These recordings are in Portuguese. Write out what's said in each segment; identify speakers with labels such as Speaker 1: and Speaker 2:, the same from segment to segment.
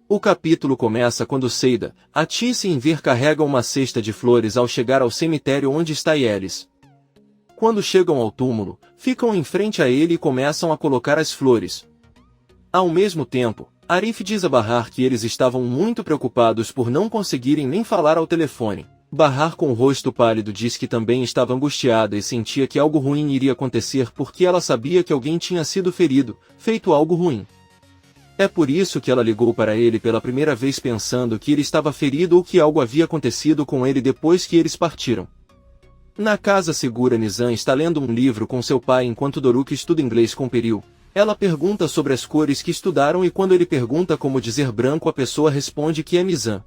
Speaker 1: O capítulo começa quando Seida, Atice e Enver carregam uma cesta de flores ao chegar ao cemitério onde está Yelis. Quando chegam ao túmulo, ficam em frente a ele e começam a colocar as flores. Ao mesmo tempo, Arif diz a Bahar que eles estavam muito preocupados por não conseguirem nem falar ao telefone. Bahar, com o rosto pálido, diz que também estava angustiada e sentia que algo ruim iria acontecer porque ela sabia que alguém tinha sido ferido, feito algo ruim. É por isso que ela ligou para ele pela primeira vez pensando que ele estava ferido ou que algo havia acontecido com ele depois que eles partiram. Na casa segura, Nizam está lendo um livro com seu pai enquanto Doruk estuda inglês com Peril. Ela pergunta sobre as cores que estudaram e quando ele pergunta como dizer branco, a pessoa responde que é Nizam.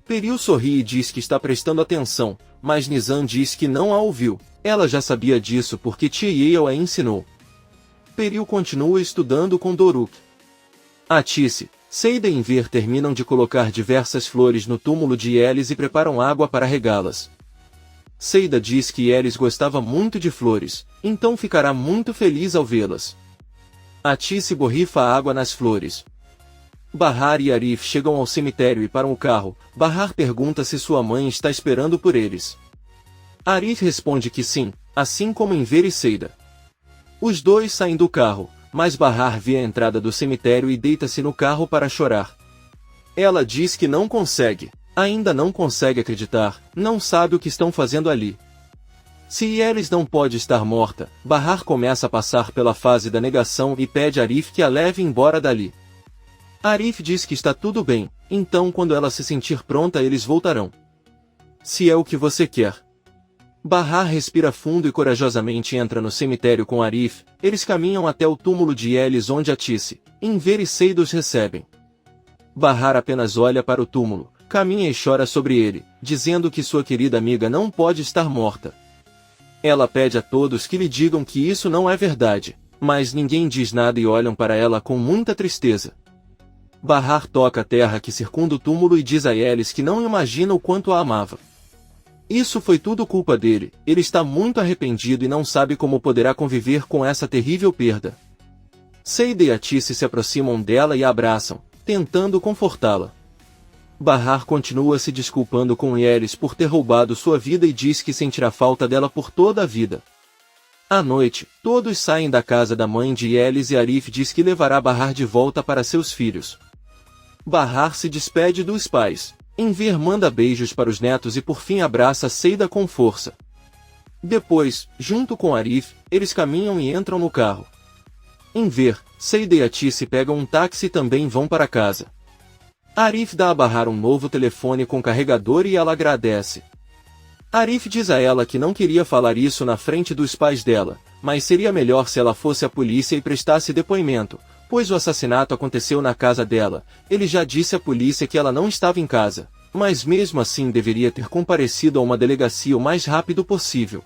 Speaker 1: Peril sorri e diz que está prestando atenção, mas Nizam diz que não a ouviu. Ela já sabia disso porque Tia Yale a ensinou. Peril continua estudando com Doruk. Atice, Seida e Enver terminam de colocar diversas flores no túmulo de Yelis e preparam água para regá-las. Seida diz que Yelis gostava muito de flores, então ficará muito feliz ao vê-las. Atice borrifa água nas flores. Bahar e Arif chegam ao cemitério e param o carro. Bahar pergunta se sua mãe está esperando por eles. Arif responde que sim, assim como Enver e Seida. Os dois saem do carro, mas Bahar vê a entrada do cemitério e deita-se no carro para chorar. Ela diz que não consegue, ainda não consegue acreditar, não sabe o que estão fazendo ali. Se Yelis não pode estar morta, Bahar começa a passar pela fase da negação e pede a Arif que a leve embora dali. Arif diz que está tudo bem, então quando ela se sentir pronta eles voltarão. Se é o que você quer. Bahar respira fundo e corajosamente entra no cemitério com Arif. Eles caminham até o túmulo de Yelis onde Atice, Enver e Seida os recebem. Bahar apenas olha para o túmulo, caminha e chora sobre ele, dizendo que sua querida amiga não pode estar morta. Ela pede a todos que lhe digam que isso não é verdade, mas ninguém diz nada e olham para ela com muita tristeza. Bahar toca a terra que circunda o túmulo e diz a Yelis que não imagina o quanto a amava. Isso foi tudo culpa dele, ele está muito arrependido e não sabe como poderá conviver com essa terrível perda. Seida e Atice se aproximam dela e a abraçam, tentando confortá-la. Bahar continua se desculpando com Yelis por ter roubado sua vida e diz que sentirá falta dela por toda a vida. À noite, todos saem da casa da mãe de Yelis e Arif diz que levará Bahar de volta para seus filhos. Bahar se despede dos pais. Enver manda beijos para os netos e por fim abraça Seida com força. Depois, junto com Arif, eles caminham e entram no carro. Enver, Seida e Atice pegam um táxi e também vão para casa. Arif dá a Bahar um novo telefone com carregador e ela agradece. Arif diz a ela que não queria falar isso na frente dos pais dela, mas seria melhor se ela fosse à polícia e prestasse depoimento, pois o assassinato aconteceu na casa dela. Ele já disse à polícia que ela não estava em casa, mas mesmo assim deveria ter comparecido a uma delegacia o mais rápido possível.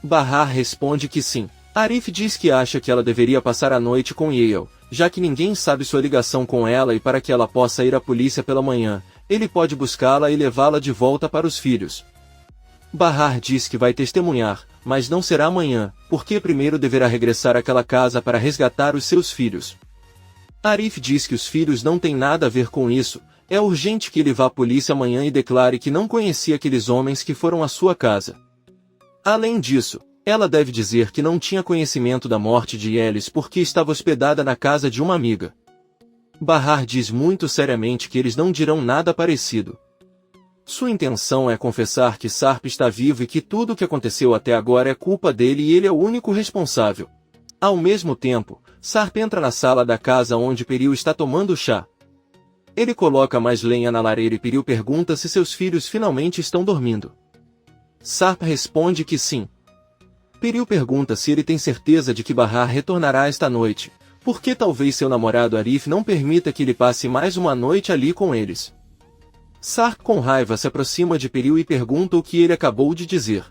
Speaker 1: Bahar responde que sim. Arif diz que acha que ela deveria passar a noite com Yale, já que ninguém sabe sua ligação com ela e para que ela possa ir à polícia pela manhã, ele pode buscá-la e levá-la de volta para os filhos. Bahar diz que vai testemunhar, mas não será amanhã, porque primeiro deverá regressar àquela casa para resgatar os seus filhos. Arif diz que os filhos não têm nada a ver com isso, é urgente que ele vá à polícia amanhã e declare que não conhecia aqueles homens que foram à sua casa. Além disso, ela deve dizer que não tinha conhecimento da morte de Yelis porque estava hospedada na casa de uma amiga. Bahar diz muito seriamente que eles não dirão nada parecido. Sua intenção é confessar que Sarp está vivo e que tudo o que aconteceu até agora é culpa dele e ele é o único responsável. Ao mesmo tempo, Sarp entra na sala da casa onde Peril está tomando chá. Ele coloca mais lenha na lareira e Peril pergunta se seus filhos finalmente estão dormindo. Sarp responde que sim. Peril pergunta se ele tem certeza de que Bahar retornará esta noite, porque talvez seu namorado Arif não permita que ele passe mais uma noite ali com eles. Sarp com raiva se aproxima de Peril e pergunta o que ele acabou de dizer.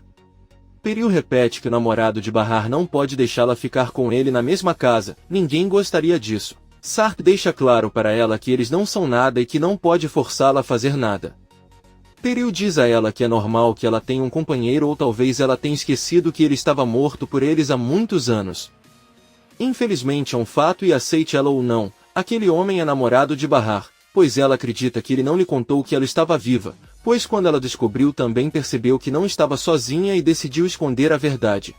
Speaker 1: Peril repete que o namorado de Bahar não pode deixá-la ficar com ele na mesma casa, ninguém gostaria disso. Sarp deixa claro para ela que eles não são nada e que não pode forçá-la a fazer nada. Peril diz a ela que é normal que ela tenha um companheiro ou talvez ela tenha esquecido que ele estava morto por eles há muitos anos. Infelizmente é um fato e aceite ela ou não, aquele homem é namorado de Bahar. pois ela acredita que ele não lhe contou que ela estava viva, pois quando ela descobriu também percebeu que não estava sozinha e decidiu esconder a verdade.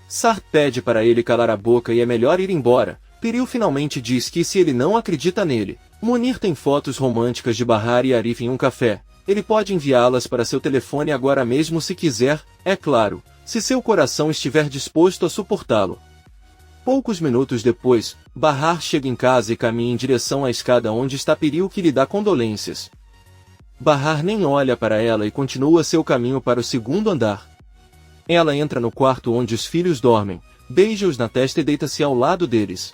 Speaker 1: Sarp pede para ele calar a boca e é melhor ir embora. Piril finalmente diz que se ele não acredita nele, Munir tem fotos românticas de Bahar e Arif em um café. Ele pode enviá-las para seu telefone agora mesmo se quiser, é claro, se seu coração estiver disposto a suportá-lo. Poucos minutos depois, Bahar chega em casa e caminha em direção à escada onde está Piril, que lhe dá condolências. Bahar nem olha para ela e continua seu caminho para o segundo andar. Ela entra no quarto onde os filhos dormem, beija-os na testa e deita-se ao lado deles.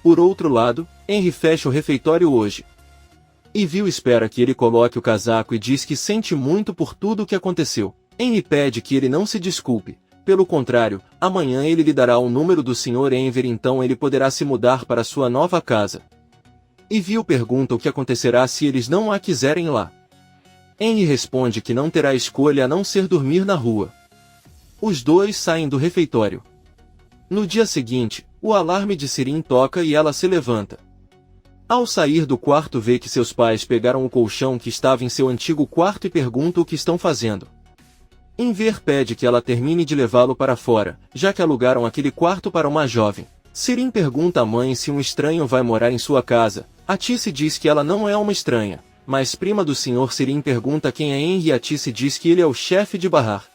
Speaker 1: Por outro lado, Henry fecha o refeitório hoje. Ivil espera que ele coloque o casaco e diz que sente muito por tudo o que aconteceu. Henry pede que ele não se desculpe. Pelo contrário, amanhã ele lhe dará o número do Sr. Enver, então ele poderá se mudar para sua nova casa. Ivil pergunta o que acontecerá se eles não a quiserem lá. Henry responde que não terá escolha a não ser dormir na rua. Os dois saem do refeitório. No dia seguinte, o alarme de Sirin toca e ela se levanta. Ao sair do quarto vê que seus pais pegaram o colchão que estava em seu antigo quarto e pergunta o que estão fazendo. Enver pede que ela termine de levá-lo para fora, já que alugaram aquele quarto para uma jovem. Sirin pergunta à mãe se um estranho vai morar em sua casa. A Tice diz que ela não é uma estranha, mas prima do Sr. Sirin pergunta quem é Henry e a Tice diz que ele é o chefe de Bahar.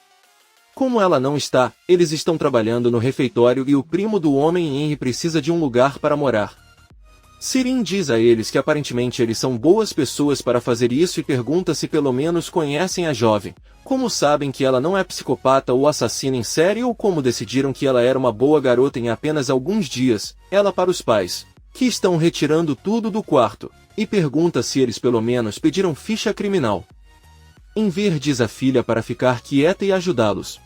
Speaker 1: Como ela não está, eles estão trabalhando no refeitório e o primo do homem Henry precisa de um lugar para morar. Sirin diz a eles que aparentemente eles são boas pessoas para fazer isso e pergunta se pelo menos conhecem a jovem, como sabem que ela não é psicopata ou assassina em série ou como decidiram que ela era uma boa garota em apenas alguns dias. Ela para os pais, que estão retirando tudo do quarto, e pergunta se eles pelo menos pediram ficha criminal. Enver diz à filha para ficar quieta e ajudá-los.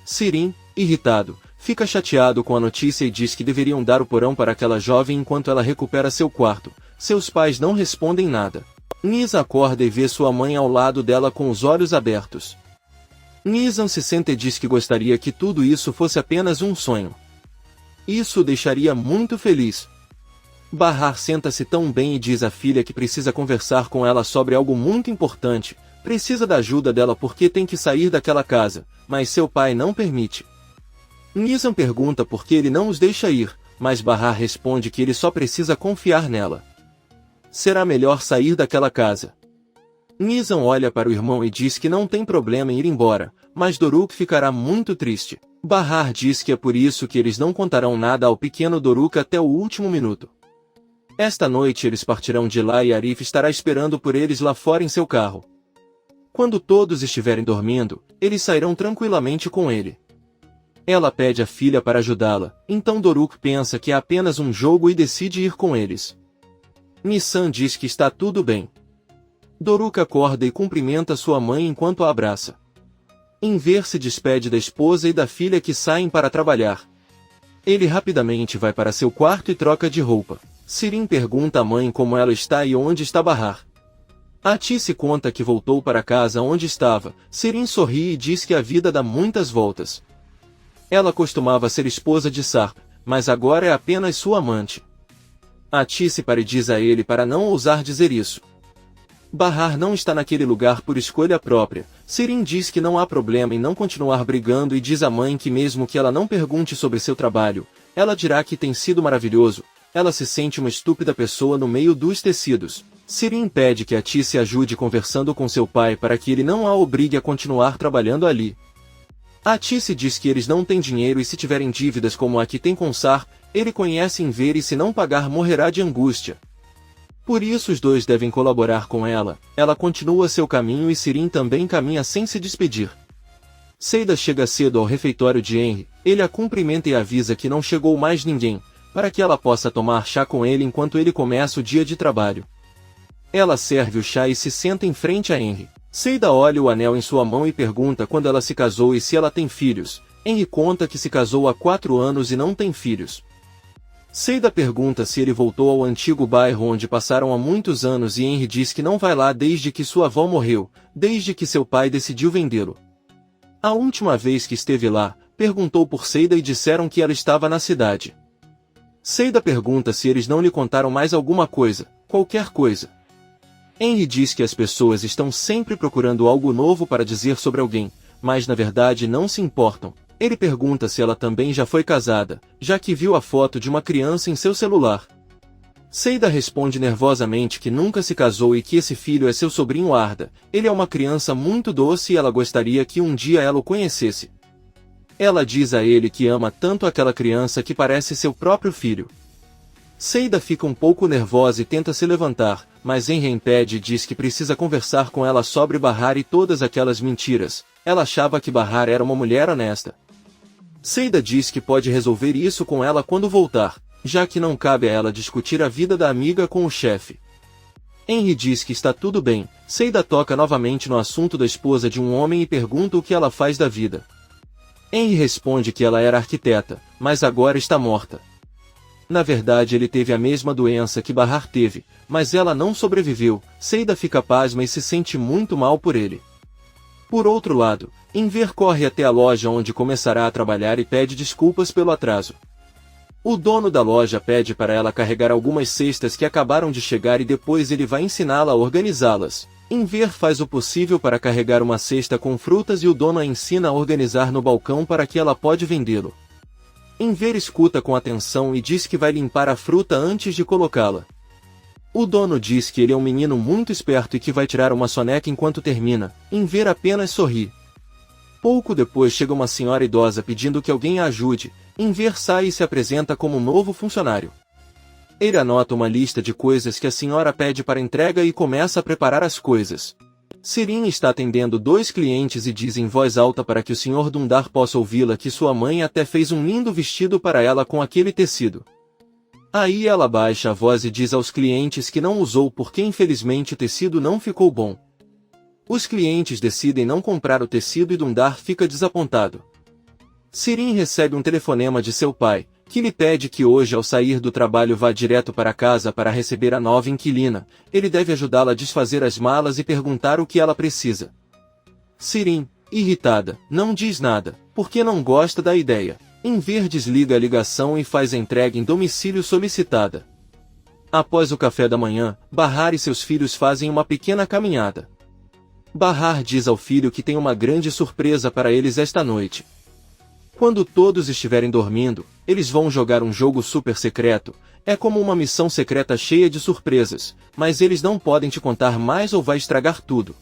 Speaker 1: Sirin, irritado, fica chateado com a notícia e diz que deveriam dar o porão para aquela jovem enquanto ela recupera seu quarto. Seus pais não respondem nada. Nizam acorda e vê sua mãe ao lado dela com os olhos abertos. Nizam se sente e diz que gostaria que tudo isso fosse apenas um sonho. Isso o deixaria muito feliz. Bahar senta-se tão bem e diz à filha que precisa conversar com ela sobre algo muito importante. Precisa da ajuda dela porque tem que sair daquela casa, mas seu pai não permite. Nizam pergunta por que ele não os deixa ir, mas Bahar responde que ele só precisa confiar nela. Será melhor sair daquela casa. Nizam olha para o irmão e diz que não tem problema em ir embora, mas Doruk ficará muito triste. Bahar diz que é por isso que eles não contarão nada ao pequeno Doruk até o último minuto. Esta noite eles partirão de lá e Arif estará esperando por eles lá fora em seu carro. Quando todos estiverem dormindo, eles sairão tranquilamente com ele. Ela pede à filha para ajudá-la, então Doruk pensa que é apenas um jogo e decide ir com eles. Nissan diz que está tudo bem. Doruk acorda e cumprimenta sua mãe enquanto a abraça. Enver se despede da esposa e da filha que saem para trabalhar. Ele rapidamente vai para seu quarto e troca de roupa. Sirin pergunta à mãe como ela está e onde está Bahar. A Tice conta que voltou para casa onde estava. Sirin sorri e diz que a vida dá muitas voltas. Ela costumava ser esposa de Sarp, mas agora é apenas sua amante. A Tice diz a ele para não ousar dizer isso. Bahar não está naquele lugar por escolha própria. Sirin diz que não há problema em não continuar brigando e diz à mãe que mesmo que ela não pergunte sobre seu trabalho, ela dirá que tem sido maravilhoso. Ela se sente uma estúpida pessoa no meio dos tecidos. Sirin pede que a Tice ajude conversando com seu pai para que ele não a obrigue a continuar trabalhando ali. A Tice diz que eles não têm dinheiro e se tiverem dívidas como a que tem com Sarp, ele conhece Enver e se não pagar morrerá de angústia. Por isso os dois devem colaborar com ela. Ela continua seu caminho e Sirin também caminha sem se despedir. Seida chega cedo ao refeitório de Henry, ele a cumprimenta e avisa que não chegou mais ninguém, para que ela possa tomar chá com ele enquanto ele começa o dia de trabalho. Ela serve o chá e se senta em frente a Henry. Seida olha o anel em sua mão e pergunta quando ela se casou e se ela tem filhos. Henry conta que se casou há 4 anos e não tem filhos. Seida pergunta se ele voltou ao antigo bairro onde passaram há muitos anos e Henry diz que não vai lá desde que sua avó morreu, desde que seu pai decidiu vendê-lo. A última vez que esteve lá, perguntou por Seida e disseram que ela estava na cidade. Seida pergunta se eles não lhe contaram mais alguma coisa. qualquer coisa. Henry diz que as pessoas estão sempre procurando algo novo para dizer sobre alguém, mas na verdade não se importam. Ele pergunta se ela também já foi casada, já que viu a foto de uma criança em seu celular. Seida responde nervosamente que nunca se casou e que esse filho é seu sobrinho Arda. Ele é uma criança muito doce e ela gostaria que um dia ela o conhecesse. Ela diz a ele que ama tanto aquela criança que parece seu próprio filho. Seida fica um pouco nervosa e tenta se levantar, mas Henry impede e diz que precisa conversar com ela sobre Bahar e todas aquelas mentiras. Ela achava que Bahar era uma mulher honesta. Seida diz que pode resolver isso com ela quando voltar, já que não cabe a ela discutir a vida da amiga com o chefe. Henry diz que está tudo bem. Seida toca novamente no assunto da esposa de um homem e pergunta o que ela faz da vida. Henry responde que ela era arquiteta, mas agora está morta. Na verdade ele teve a mesma doença que Bahar teve, mas ela não sobreviveu. Seida fica pasma e se sente muito mal por ele. Por outro lado, Enver corre até a loja onde começará a trabalhar e pede desculpas pelo atraso. O dono da loja pede para ela carregar algumas cestas que acabaram de chegar e depois ele vai ensiná-la a organizá-las. Enver faz o possível para carregar uma cesta com frutas e o dono a ensina a organizar no balcão para que ela pode vendê-lo. Enver escuta com atenção e diz que vai limpar a fruta antes de colocá-la. O dono diz que ele é um menino muito esperto e que vai tirar uma soneca enquanto termina. Enver apenas sorri. Pouco depois chega uma senhora idosa pedindo que alguém a ajude. Enver sai e se apresenta como um novo funcionário. Ele anota uma lista de coisas que a senhora pede para entrega e começa a preparar as coisas. Sirin está atendendo 2 clientes e diz em voz alta para que o Sr. Dundar possa ouvi-la que sua mãe até fez um lindo vestido para ela com aquele tecido. Aí ela baixa a voz e diz aos clientes que não usou porque infelizmente o tecido não ficou bom. Os clientes decidem não comprar o tecido e Dundar fica desapontado. Sirin recebe um telefonema de seu pai, que lhe pede que hoje ao sair do trabalho vá direto para casa para receber a nova inquilina. Ele deve ajudá-la a desfazer as malas e perguntar o que ela precisa. Sirin, irritada, não diz nada, porque não gosta da ideia. Enver desliga a ligação e faz a entrega em domicílio solicitada. Após o café da manhã, Bahar e seus filhos fazem uma pequena caminhada. Bahar diz ao filho que tem uma grande surpresa para eles esta noite. Quando todos estiverem dormindo, eles vão jogar um jogo super secreto. É como uma missão secreta cheia de surpresas, mas eles não podem te contar mais ou vai estragar tudo.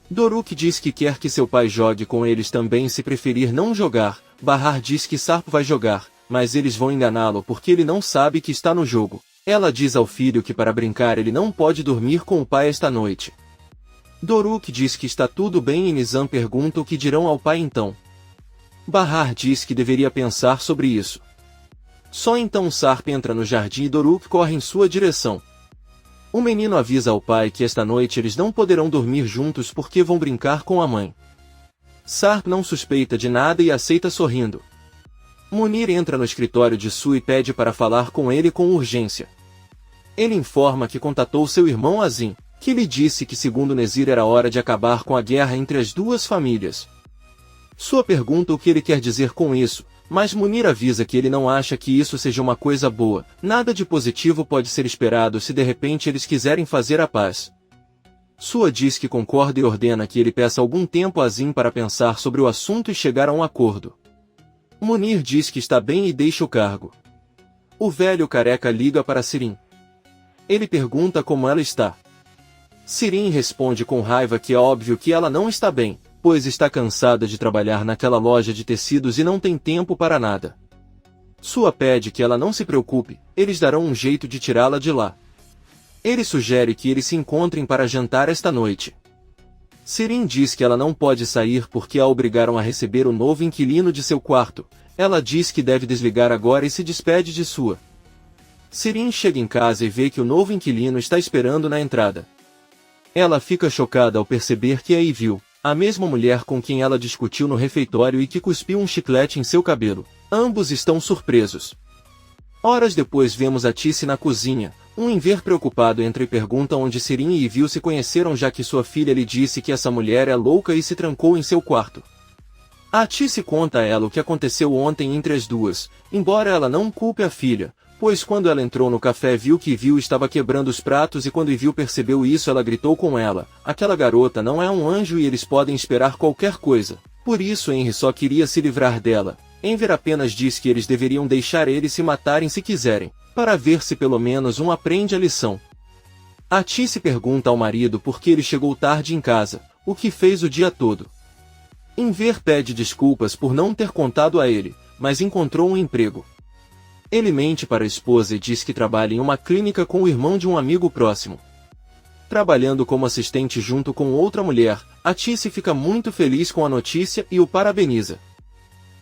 Speaker 1: Doruk diz que quer que seu pai jogue com eles também se preferir não jogar. Bahar diz que Sarp vai jogar, mas eles vão enganá-lo porque ele não sabe que está no jogo. Ela diz ao filho que para brincar ele não pode dormir com o pai esta noite. Doruk diz que está tudo bem e Nizam pergunta o que dirão ao pai então. Bahar diz que deveria pensar sobre isso. Só então Sarp entra no jardim e Doruk corre em sua direção. O menino avisa ao pai que esta noite eles não poderão dormir juntos porque vão brincar com a mãe. Sarp não suspeita de nada e aceita sorrindo. Munir entra no escritório de Su e pede para falar com ele com urgência. Ele informa que contatou seu irmão Azim, que lhe disse que segundo Nezir era hora de acabar com a guerra entre as duas famílias. Sua pergunta o que ele quer dizer com isso, mas Munir avisa que ele não acha que isso seja uma coisa boa. Nada de positivo pode ser esperado se de repente eles quiserem fazer a paz. Sua diz que concorda e ordena que ele peça algum tempo a Azim para pensar sobre o assunto e chegar a um acordo. Munir diz que está bem e deixa o cargo. O velho careca liga para Sirin. Ele pergunta como ela está. Sirin responde com raiva que é óbvio que ela não está bem, pois está cansada de trabalhar naquela loja de tecidos e não tem tempo para nada. Sua pede que ela não se preocupe, eles darão um jeito de tirá-la de lá. Ele sugere que eles se encontrem para jantar esta noite. Sirin diz que ela não pode sair porque a obrigaram a receber o novo inquilino de seu quarto. Ela diz que deve desligar agora e se despede de Sua. Sirin chega em casa e vê que o novo inquilino está esperando na entrada. Ela fica chocada ao perceber que é Ivil, a mesma mulher com quem ela discutiu no refeitório e que cuspiu um chiclete em seu cabelo. Ambos estão surpresos. Horas depois vemos a Tice na cozinha. Um Enver preocupado entra e pergunta onde Sirin e Ivil se conheceram já que sua filha lhe disse que essa mulher é louca e se trancou em seu quarto. A Tice conta a ela o que aconteceu ontem entre as duas, embora ela não culpe a filha, pois quando ela entrou no café viu que Viu estava quebrando os pratos e quando Viu percebeu isso ela gritou com ela, aquela garota não é um anjo e eles podem esperar qualquer coisa. Por isso Henry só queria se livrar dela. Enver apenas diz que eles deveriam deixar eles se matarem se quiserem, para ver se pelo menos um aprende a lição. Atice pergunta ao marido por que ele chegou tarde em casa, o que fez o dia todo. Enver pede desculpas por não ter contado a ele, mas encontrou um emprego. Ele mente para a esposa e diz que trabalha em uma clínica com o irmão de um amigo próximo. Trabalhando como assistente junto com outra mulher, Atice fica muito feliz com a notícia e o parabeniza.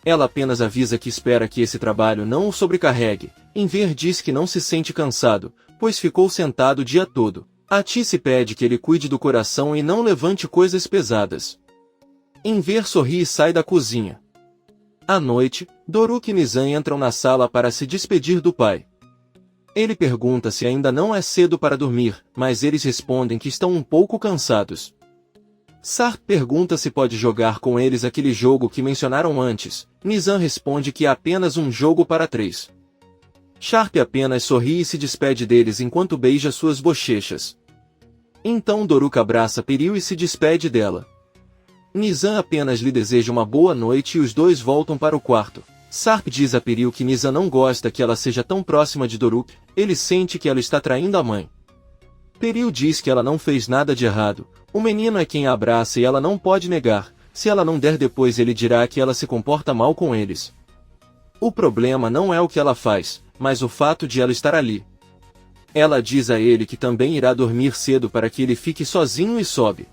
Speaker 1: Ela apenas avisa que espera que esse trabalho não o sobrecarregue. Enver diz que não se sente cansado, pois ficou sentado o dia todo. Atice pede que ele cuide do coração e não levante coisas pesadas. Enver sorri e sai da cozinha. À noite, Doruk e Nizam entram na sala para se despedir do pai. Ele pergunta se ainda não é cedo para dormir, mas eles respondem que estão um pouco cansados. Sarp pergunta se pode jogar com eles aquele jogo que mencionaram antes. Nizam responde que é apenas um jogo para 3. Sharp apenas sorri e se despede deles enquanto beija suas bochechas. Então Doruk abraça Peril e se despede dela. Nizam apenas lhe deseja uma boa noite e os dois voltam para o quarto. Sarp diz a Peril que Nizam não gosta que ela seja tão próxima de Doruk, ele sente que ela está traindo a mãe. Peril diz que ela não fez nada de errado, o menino é quem a abraça e ela não pode negar, se ela não der depois ele dirá que ela se comporta mal com eles. O problema não é o que ela faz, mas o fato de ela estar ali. Ela diz a ele que também irá dormir cedo para que ele fique sozinho e sobe.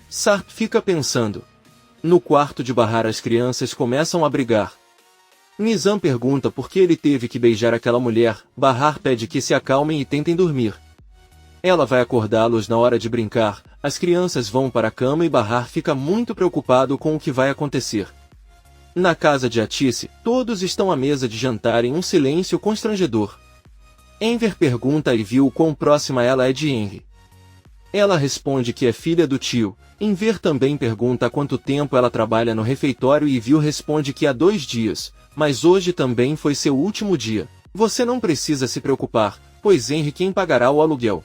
Speaker 1: Sarp fica pensando. No quarto de Bahar as crianças começam a brigar. Nizam pergunta por que ele teve que beijar aquela mulher, Bahar pede que se acalmem e tentem dormir. Ela vai acordá-los na hora de brincar, as crianças vão para a cama e Bahar fica muito preocupado com o que vai acontecer. Na casa de Atice, todos estão à mesa de jantar em um silêncio constrangedor. Enver pergunta a Viu quão próxima ela é de Henry. Ela responde que é filha do tio. Enver também pergunta há quanto tempo ela trabalha no refeitório e Viu responde que há 2 dias, mas hoje também foi seu último dia. Você não precisa se preocupar, pois Henry quem pagará o aluguel.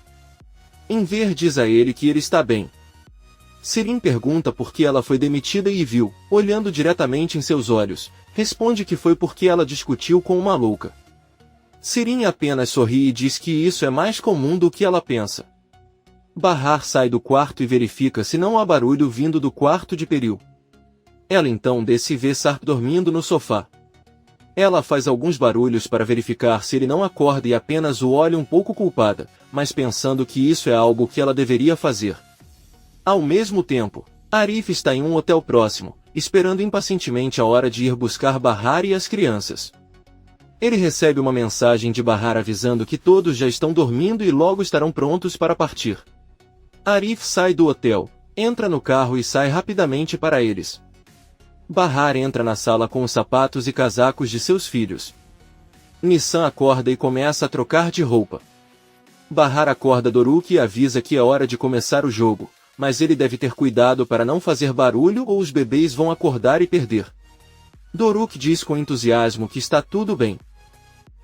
Speaker 1: Enver diz a ele que ele está bem. Sirin pergunta por que ela foi demitida e Viu, olhando diretamente em seus olhos, responde que foi porque ela discutiu com uma louca. Sirin apenas sorri e diz que isso é mais comum do que ela pensa. Bahar sai do quarto e verifica se não há barulho vindo do quarto de Peril. Ela então desce e vê Sarp dormindo no sofá. Ela faz alguns barulhos para verificar se ele não acorda e apenas o olha um pouco culpada, mas pensando que isso é algo que ela deveria fazer. Ao mesmo tempo, Arif está em um hotel próximo, esperando impacientemente a hora de ir buscar Bahar e as crianças. Ele recebe uma mensagem de Bahar avisando que todos já estão dormindo e logo estarão prontos para partir. Arif sai do hotel, entra no carro e sai rapidamente para eles. Bahar entra na sala com os sapatos e casacos de seus filhos. Nissan acorda e começa a trocar de roupa. Bahar acorda Doruk e avisa que é hora de começar o jogo, mas ele deve ter cuidado para não fazer barulho ou os bebês vão acordar e perder. Doruk diz com entusiasmo que está tudo bem.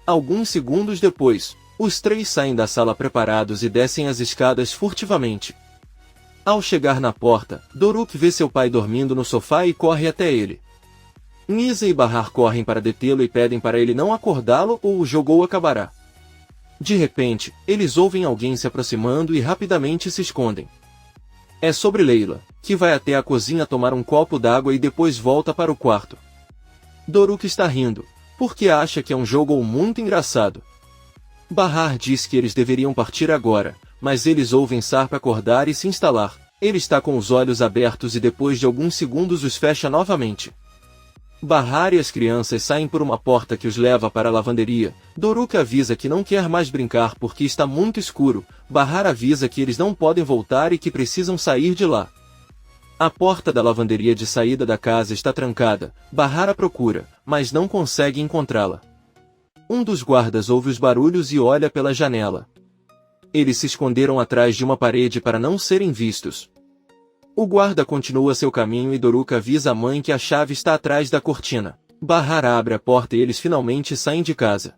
Speaker 1: Alguns segundos depois, os 3 saem da sala preparados e descem as escadas furtivamente. Ao chegar na porta, Doruk vê seu pai dormindo no sofá e corre até ele. Nisa e Bahar correm para detê-lo e pedem para ele não acordá-lo ou o jogo acabará. De repente, eles ouvem alguém se aproximando e rapidamente se escondem. É sobre Leila, que vai até a cozinha tomar um copo d'água e depois volta para o quarto. Doruk está rindo, porque acha que é um jogo muito engraçado. Bahar diz que eles deveriam partir agora, mas eles ouvem Sarp acordar e se instalar. Ele está com os olhos abertos e depois de alguns segundos os fecha novamente. Bahar e as crianças saem por uma porta que os leva para a lavanderia. Doruk avisa que não quer mais brincar porque está muito escuro. Bahar avisa que eles não podem voltar e que precisam sair de lá. A porta da lavanderia de saída da casa está trancada. Bahar a procura, mas não consegue encontrá-la. Um dos guardas ouve os barulhos e olha pela janela. Eles se esconderam atrás de uma parede para não serem vistos. O guarda continua seu caminho e Doruk avisa a mãe que a chave está atrás da cortina. Bahar abre a porta e eles finalmente saem de casa.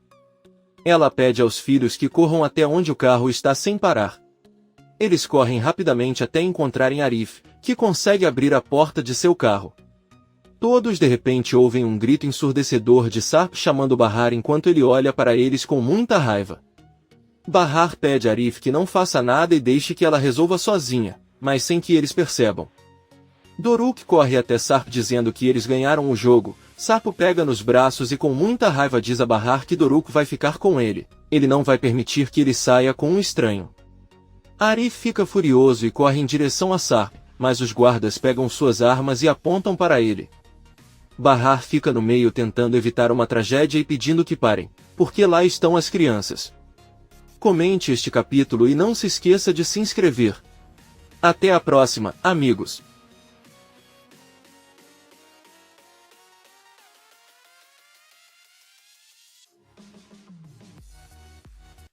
Speaker 1: Ela pede aos filhos que corram até onde o carro está sem parar. Eles correm rapidamente até encontrarem Arif, que consegue abrir a porta de seu carro. Todos de repente ouvem um grito ensurdecedor de Sarp chamando Bahar enquanto ele olha para eles com muita raiva. Bahar pede a Arif que não faça nada e deixe que ela resolva sozinha, mas sem que eles percebam. Doruk corre até Sarp dizendo que eles ganharam o jogo. Sarp pega nos braços e com muita raiva diz a Bahar que Doruk vai ficar com ele. Ele não vai permitir que ele saia com um estranho. Arif fica furioso e corre em direção a Sarp, mas os guardas pegam suas armas e apontam para ele. Bahar fica no meio tentando evitar uma tragédia e pedindo que parem, porque lá estão as crianças. Comente este capítulo e não se esqueça de se inscrever. Até a próxima, amigos!